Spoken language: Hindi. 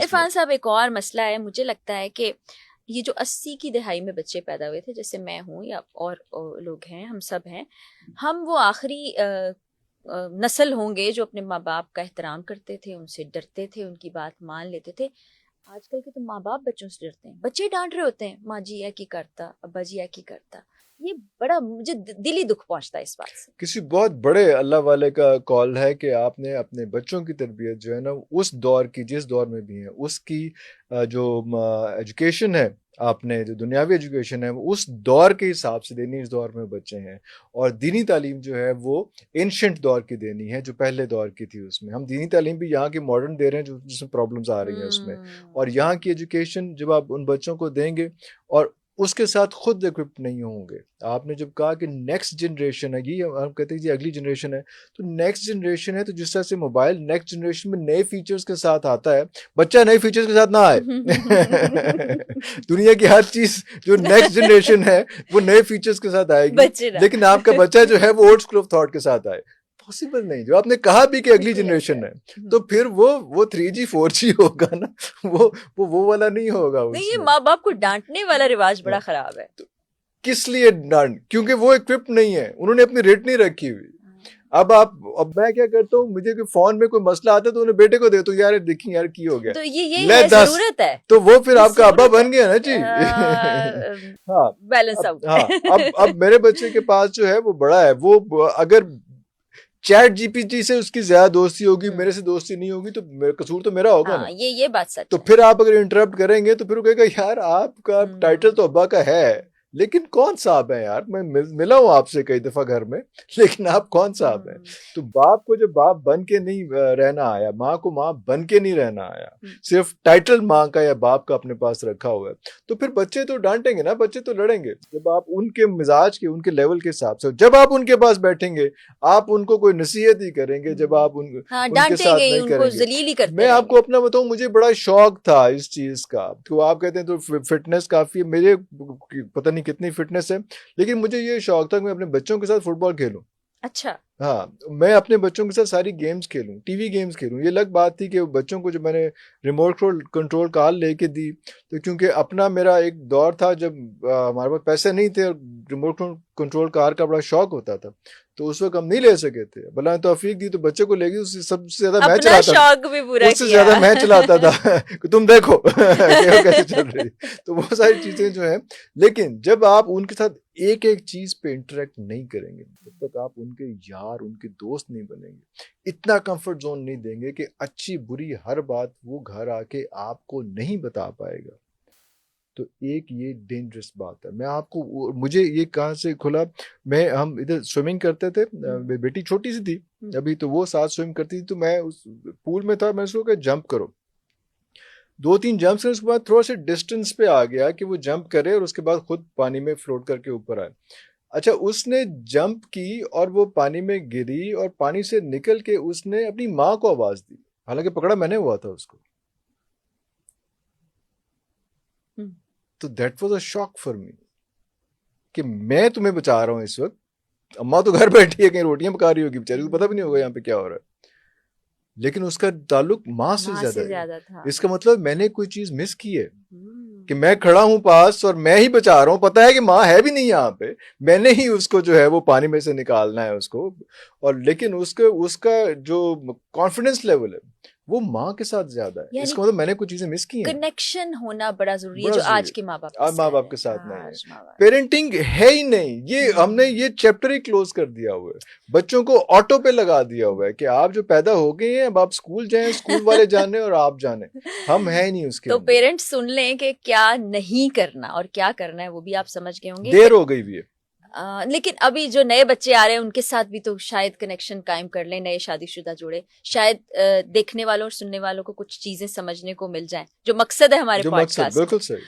इरफान साहब, एक और मसला है, मुझे लगता है कि ये जो 80 की दहाई में बच्चे पैदा हुए थे, जैसे मैं हूँ या और लोग हैं, हम सब हैं, हम वो आखिरी नस्ल होंगे जो अपने माँ बाप का एहतराम करते थे, उनसे डरते थे, उनकी बात मान लेते थे। आजकल के तो माँ बाप बच्चों से डरते हैं, बच्चे डांट रहे होते हैं, माँ जी या की करता, अब्बा जी या की करता। ये बड़ा मुझे दिली दुख पहुंचता है इस बात से। किसी बहुत बड़े अल्लाह वाले का कॉल है कि आपने अपने बच्चों की तरबियत जो है ना, उस दौर की, जिस दौर में भी है उसकी जो एजुकेशन है, आपने जो दुनियावी एजुकेशन है वो उस दौर के हिसाब से देनी, इस दौर में बच्चे हैं। और दीनी तालीम जो है वो एंशंट दौर की देनी है, जो पहले दौर की थी। उसमें हम दीनी तालीम भी यहाँ की मॉडर्न दे रहे हैं, जो जिसमें प्रॉब्लम्स आ रही हैं उसमें। और यहाँ की एजुकेशन जब आप उन बच्चों को देंगे और उसके साथ खुद इक्विप्ड नहीं होंगे। आपने जब कहा कि नेक्स्ट जनरेशन है, ये हम कहते हैं जी अगली जनरेशन है, तो नेक्स्ट जनरेशन है, तो जिस तरह से मोबाइल नेक्स्ट जनरेशन में नए फीचर्स के साथ आता है, बच्चा नए फीचर्स के साथ ना आए। दुनिया की हर चीज जो नेक्स्ट जनरेशन है वो नए फीचर्स के साथ आएगी, लेकिन आपका बच्चा जो है वो ओल्ड स्कूल ऑफ थॉट के साथ आए। पॉसिबल नहीं। जो आपने कहा भी कि अगली जनरेशन है, तो फिर वो 3G 4G होगा ना, वो वाला नहीं होगा। नहीं, ये माँ बाप को डांटने वाला रिवाज बड़ा खराब है। तो किस लिए डांट? क्योंकि वो इक्विप्ड नहीं है, उन्होंने अपनी रेट नहीं रखी हुई। अब मैं क्या करता हूँ, मुझे कोई फोन में कोई मसला आता है तो उन्हें बेटे को देता हूँ, यार देखिए यार की हो गया, तो ये है, जरूरत है, तो वो फिर आपका अब्बा बन गया ना जी। हाँ, बैलेंस आउट। हाँ, अब मेरे बच्चे के पास जो है वो बड़ा है, वो अगर चैट जीपीटी से उसकी ज्यादा दोस्ती होगी, मेरे से दोस्ती नहीं होगी, तो कसूर तो मेरा होगा। हाँ, ना ये बात सच तो है। फिर आप अगर इंटरप्ट करेंगे तो फिर वो कहेगा यार आपका टाइटल तो अब्बा का है, लेकिन कौन साहब है यार, मैं मिला हूं आपसे कई दफा घर में, लेकिन आप कौन साहब हैं? तो बाप को जब बाप बन के नहीं रहना आया, माँ को माँ बन के नहीं रहना आया, सिर्फ टाइटल माँ का या बाप का अपने पास रखा हुआ है, तो फिर बच्चे तो डांटेंगे ना, बच्चे तो लड़ेंगे। जब आप उनके मिजाज के, उनके लेवल के हिसाब से, जब आप उनके पास बैठेंगे आप उनको कोई नसीहत ही करेंगे, जब आप उनके साथ नहीं करेंगे। मैं आपको अपना बताऊं, मुझे बड़ा शौक था इस चीज का। तो आप कहते हैं तो फिटनेस काफी है, मेरे पता नहीं कितनी फिटनेस है, लेकिन मुझे ये शौक था कि मैं अपने बच्चों के साथ फुटबॉल खेलूं। अच्छा। हाँ, मैं अपने बच्चों के साथ सारी गेम्स खेलूं, टीवी गेम्स खेलूं। ये अलग बात थी कि बच्चों को जब मैंने रिमोट कंट्रोल कार लेके दी, तो क्योंकि अपना मेरा एक दौर था जब हमारे पास पैसे नहीं थे, रिमोट कंट्रोल कार का बड़ा शौक होता था, तो उस वक्त हम नहीं ले सके थे। भला तौफीक दी तो बच्चे को लेगी, उससे सबसे ज्यादा मैं चलाता था, उससे ज्यादा मैं चलाता था कि तुम देखो कैसे चल रही। तो वो सारी चीजें जो है, लेकिन जब आप उनके साथ एक एक चीज पे इंटरेक्ट नहीं करेंगे, तब तक आप उनके यार, उनके दोस्त नहीं बनेंगे, इतना कंफर्ट जोन नहीं देंगे कि अच्छी बुरी हर बात वो घर आके आपको नहीं बता पाएगा। तो एक ये डेंजरस बात है। मैं आपको, मुझे ये कहाँ से खुला, हम इधर स्विमिंग करते थे, बेटी छोटी सी थी अभी, तो वो साथ स्विम करती थी, तो मैं उस पूल में था, मैं उसको कहा जंप करो। 2-3 जंप्स उसके बाद थोड़ा सा डिस्टेंस पे आ गया कि वो जंप करे और उसके बाद खुद पानी में फ्लोट करके ऊपर आए। अच्छा, उसने जंप की और वो पानी में गिरी और पानी से निकल के उसने अपनी माँ को आवाज दी, हालांकि पकड़ा मैंने हुआ था उसको। तो that was a shock for me कि मैं तुम्हें बचा रहा हूं इस वक्त, अम्मा तो घर बैठी है, कहीं रोटियां पका रही होगी बेचारी को, पता भी नहीं होगा यहाँ पे क्या हो रहा है, लेकिन उसका ताल्लुक माँ से ज्यादा है। इसका मतलब मैंने कोई चीज मिस की है कि मैं खड़ा हूं पास और मैं ही बचा रहा हूं, पता है कि माँ है भी नहीं यहाँ पे, मैंने ही उसको जो है वो पानी में से निकालना है उसको। और लेकिन उसका जो कॉन्फिडेंस लेवल है वो माँ के साथ ज्यादा है। इसका मतलब मैंने कुछ चीजें मिस की हैं। कनेक्शन होना बड़ा जरूरी है, जो आज के माँ बाप के साथ नहीं है। पेरेंटिंग है ही नहीं, ये हमने ये चैप्टर ही क्लोज कर दिया हुआ है, बच्चों को ऑटो पे लगा दिया हुआ है कि आप जो पैदा हो गए हैं अब आप स्कूल जाएं, स्कूल वाले जाने और आप जाने, हम है ही नहीं उसके। तो पेरेंट्स सुन लें कि क्या नहीं करना और क्या करना है, वो भी आप समझ गए होंगे। देर हो गई भी है। लेकिन अभी जो नए बच्चे आ रहे हैं उनके साथ भी तो शायद कनेक्शन कायम कर लें, नए शादीशुदा जोड़े, शायद देखने वालों और सुनने वालों को कुछ चीजें समझने को मिल जाएं, जो मकसद है हमारे पॉडकास्ट। बिल्कुल सही।